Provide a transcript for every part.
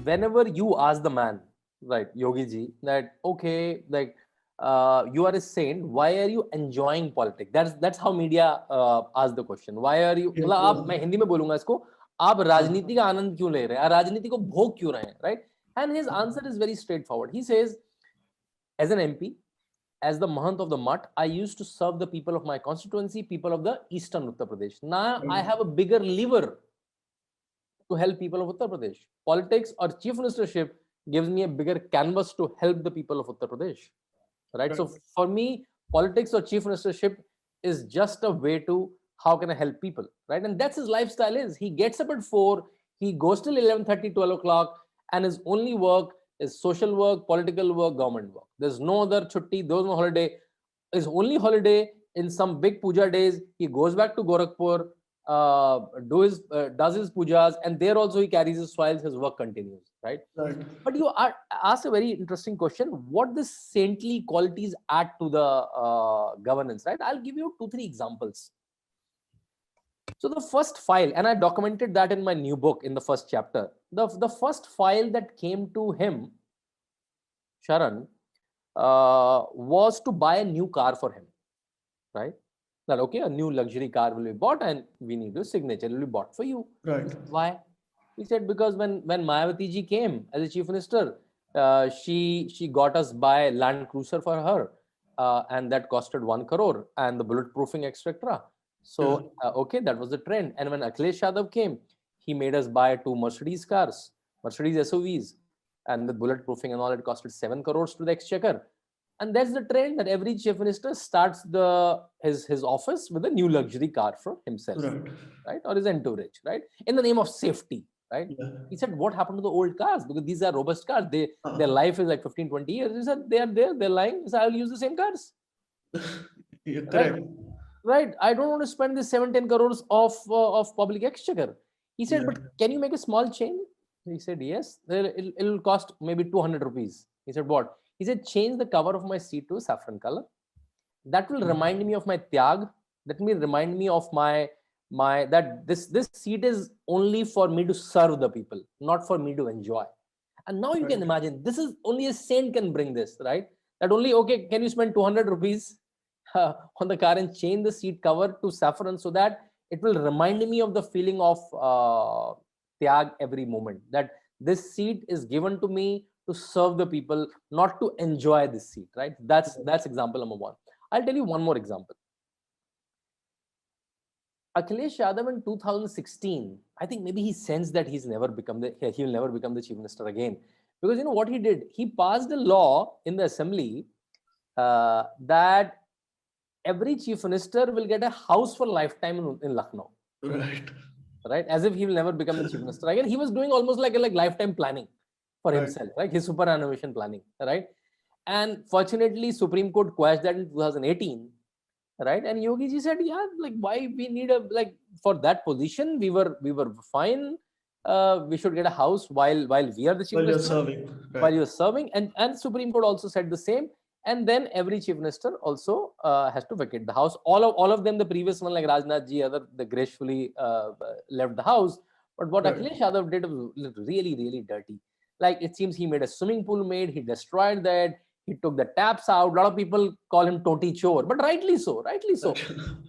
whenever you ask the man, right, Yogi ji, that okay, like you are a saint, why are you enjoying politics? That's how media ask the question. Why are you? मतलब आप मैं हिंदी में बोलूंगा इसको, आप राजनीति का आनंद क्यों ले रहे हैं? राजनीति को भोग क्यों रहे हैं? Right? And his answer is very straightforward. He says, as an MP, as the Mahant of the Mutt, I used to serve the people of my constituency, people of the eastern Uttar Pradesh. Now I have a bigger lever to help people of Uttar Pradesh. Politics or chief ministership gives me a bigger canvas to help the people of Uttar Pradesh. Right? So for me, politics or chief ministership is just a way to how can I help people, right? And that's his lifestyle is. He gets up at 4, he goes till 11:30, 12 o'clock, and his only work is social work, political work, government work. There's no other chutti, there's no holiday. His only holiday in some big puja days, he goes back to Gorakhpur, does his pujas, and there also he carries his files, his work continues, right? But you asked a very interesting question, what the saintly qualities add to the governance, right? I'll give you 2-3 examples. So the first file, and I documented that in my new book in the first chapter, the first file that came to him, Sharan, was to buy a new car for him, right? That okay, a new luxury car will be bought and we need your signature, it will be bought for you. Right. Why? He said, because when Mayawati ji came as a chief minister, she got us buy Land Cruiser for her, and that costed 1 crore and the bulletproofing, etc. So, okay, that was the trend. And when Akhilesh Yadav came, he made us buy 2 Mercedes cars, Mercedes SUVs, and the bulletproofing and all, it costed 7 crores to the exchequer. And that's the trend that every chief minister starts his office with a new luxury car for himself, right? Or his entourage, right? In the name of safety, right? He said, what happened to the old cars? Because these are robust cars. Their life is like 15, 20 years. He said, they are there, they're lying. He said, I'll use the same cars. Right? I don't want to spend this 7-10 crores of public exchequer. He said, but can you make a small change? He said, yes, it'll cost maybe 200 rupees. He said, what? He said, change the cover of my seat to a saffron color. That will remind me of my tyag. That will remind me of that this seat is only for me to serve the people, not for me to enjoy. And now you can imagine, this is only a saint can bring this, right? That only, okay, can you spend 200 rupees on the car and change the seat cover to saffron so that it will remind me of the feeling of tyag every moment, that this seat is given to me to serve the people, not to enjoy this seat, right? That's example number 1. I'll tell you one more example. Akhilesh Yadav in 2016, I think maybe he sensed that he'll never become the chief minister again. Because you know what he did? He passed a law in the assembly that every chief minister will get a house for lifetime in Lucknow. Right? As if he will never become the chief minister again. He was doing almost like lifetime planning for himself, right? His superannuation planning, right? And fortunately, Supreme Court quashed that in 2018, right? And Yogi ji said, yeah, like why we need for that position, we were fine. We should get a house while we are the chief minister. While you're serving. And Supreme Court also said the same. And then every chief minister also has to vacate the house. All of them, the previous one like Rajnath ji, they gracefully left the house. But what Akhilesh Yadav did was really, really dirty. Like it seems he made a swimming pool he destroyed that, he took the taps out. A lot of people call him Toti Chor, but rightly so.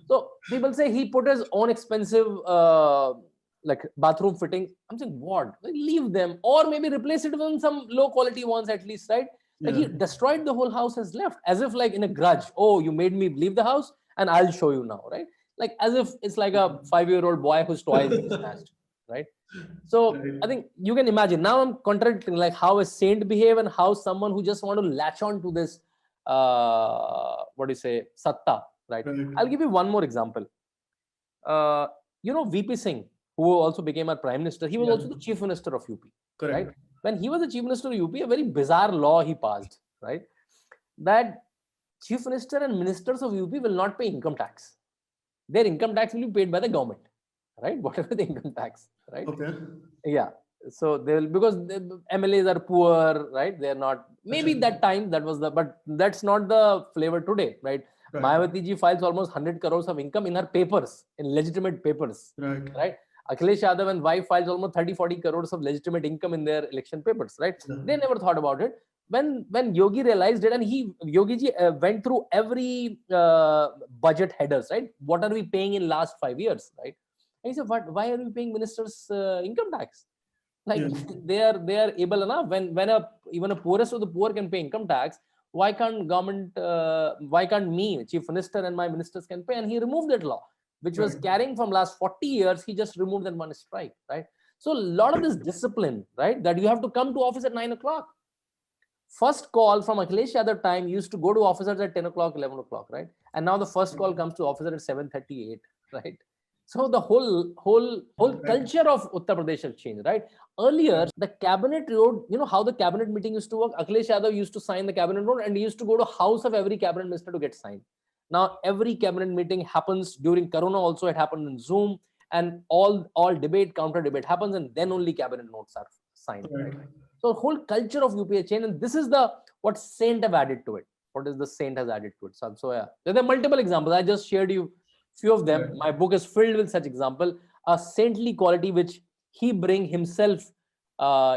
So people say he put his own expensive bathroom fittings. I'm saying what? Like, leave them or maybe replace it with some low quality ones at least, right? Like he destroyed the whole house, has left as if like in a grudge. Oh, you made me leave the house and I'll show you now, right? Like as if it's like a 5-year-old boy whose toys he smashed, right? So I think you can imagine. Now I'm contradicting like how a saint behave and how someone who just want to latch on to this, satta, right? I'll give you one more example. VP Singh, who also became our prime minister, he was also the chief minister of UP, right? When he was the chief minister of UP, a very bizarre law he passed, right? That chief minister and ministers of UP will not pay income tax. Their income tax will be paid by the government, right? Whatever the income tax, right? Yeah. So they will, because the MLAs are poor, right? They're not, maybe that time that was but that's not the flavor today, right? Mayawati ji files almost 100 crores of income in her papers, in legitimate papers, right? Akhilesh Yadav and wife files almost 30-40 crores of legitimate income in their election papers, right? They never thought about it. When Yogi realized it, and Yogi ji went through every budget headers, right? What are we paying in last 5 years, right? And he said, why are we paying ministers income tax? Like they are able enough. When even a poorest of the poor can pay income tax, why can't government? Why can't me, chief minister, and my ministers can pay? And he removed that law, which was carrying from last 40 years. He just removed that one strike, right? So a lot of this discipline, right, that you have to come to office at 9 o'clock. First call from Akhilesh Yadav time used to go to officers at 10 o'clock, 11 o'clock, right? And now the first call comes to officer at 7:38, right? So the whole culture of Uttar Pradesh has changed, right? Earlier, the cabinet road, you know how the cabinet meeting used to work? Akhilesh Yadav used to sign the cabinet road, and he used to go to house of every cabinet minister to get signed. Now every cabinet meeting happens during Corona. Also, it happened in Zoom, and all debate, counter debate happens, and then only cabinet notes are signed. Right? So the whole culture of UP has changed, and this is what Saint have added to it. What is the Saint has added to it? So yeah, there are multiple examples. I just shared you few of them. My book is filled with such example. A saintly quality which he bring himself,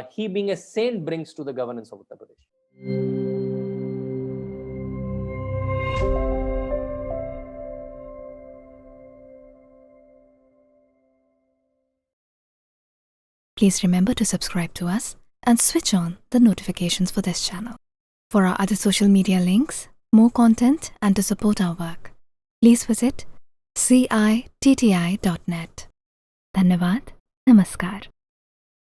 he being a saint, brings to the governance of Uttar Pradesh. Please remember to subscribe to us and switch on the notifications for this channel. For our other social media links, more content, and to support our work, please visit citti.net. Dhanyavad. Namaskar.